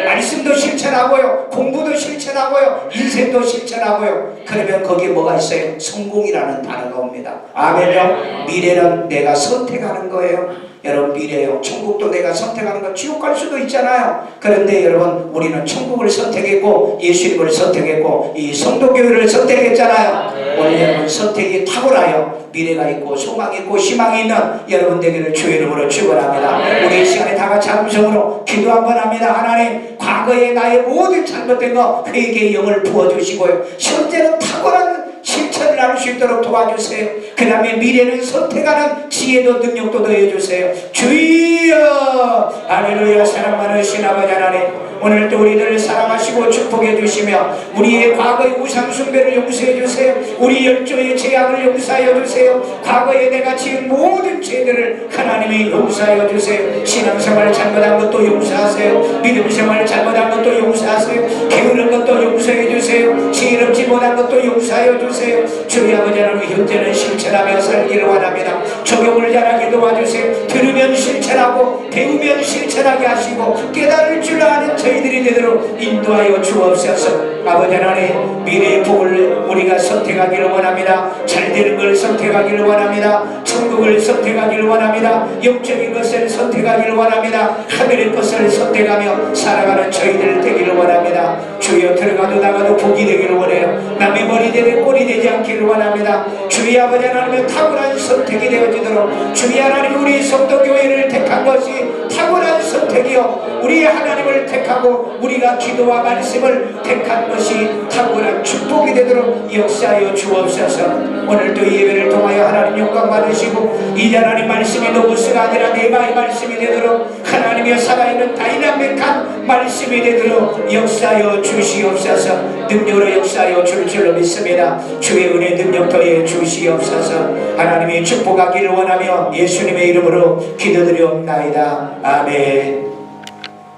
말씀도 실천하고요, 공부도 실천하고요, 인생도 실천하고요. 그러면 거기에 뭐가 있어요? 성공이라는 단어가 옵니다. 아멘요. 미래는 내가 선택하는 거예요. 여러분, 미래요, 천국도 내가 선택하는 거. 지옥 갈 수도 있잖아요. 그런데 여러분, 우리는 천국을 선택했고 예수님을 선택했고 이 성도교회를 선택했잖아요. 오늘 여러분 선택이 탁월하여 미래가 있고 소망이 있고 희망이 있는 여러분 되기를 주의 이름으로 축원합니다. 우리 이 시간에 다 같이 함성으로 기도 한번 합니다. 하나님, 과거에 나의 모든 잘못된 거 회개의 영을 부어주시고요, 현재는 탁월한 실천을 할 수 있도록 도와주세요. 그 다음에 미래는 선택하는 지혜도 능력도 더해주세요. 주여. 할렐루야. 사랑 많으신 아버지 하나님, 오늘도 우리를 사랑하시고 축복해 주시며 우리의 과거의 우상 숭배를 용서해 주세요. 우리 열조의 죄악을 용서하여 주세요. 과거에 내가 지은 모든 죄들을 하나님이 용서하여 주세요. 신앙생활 잘못한 것도 용서하세요. 믿음생활 잘못한 것도 용서하세요. 게으른 것도 용서해 주세요. 지혜롭지 못한 것도 용서하여 주세요. 주의 아버지 하나님, 현재는 실천하며 살기를 원합니다. 적용을 잘하게 도와주세요. 들으면 실천하고 배우면 실천하게 하시고 깨달을 줄 아는 저희들이 되도록 인도하여 주옵소서. 아버지 하나님, 미래의 복을 우리가 선택하기를 원합니다. 잘 되는 걸 선택하기를 원합니다. 천국을 선택하기를 원합니다. 영적인 것을 선택하기를 원합니다. 하늘의 것을 선택하며 살아가는 저희들 되기를 원합니다. 주여, 들어가도 나가도 복이 되기를 원해요. 남의 머리 되되 꼴이 되지 않기를 원합니다. 주의 아버지 하나님의 탁월한 선택이 되어지도록 주의 하나님, 우리 성도교회를 택한 것이 탁월한 선택이요, 우리 하나님을 택하고 우리가 기도와 말씀을 택한 것이 탁월한 축복이 되도록 역사하여 주옵소서. 오늘도 이 예배를 통하여 하나님 영광 받으시고 이 하나님 말씀이 로고스가 아니라 네바의 말씀이 되도록 하나님의 살아있는 다이나믹한 말씀이 되도록 역사하여 주시옵소서. 능력으로 역사하여 줄 줄로 믿습니다. 주의 은혜 능력 더해 주시옵소서. 하나님이 축복하기를 원하며 예수님의 이름으로 기도드리옵나이다. 아멘.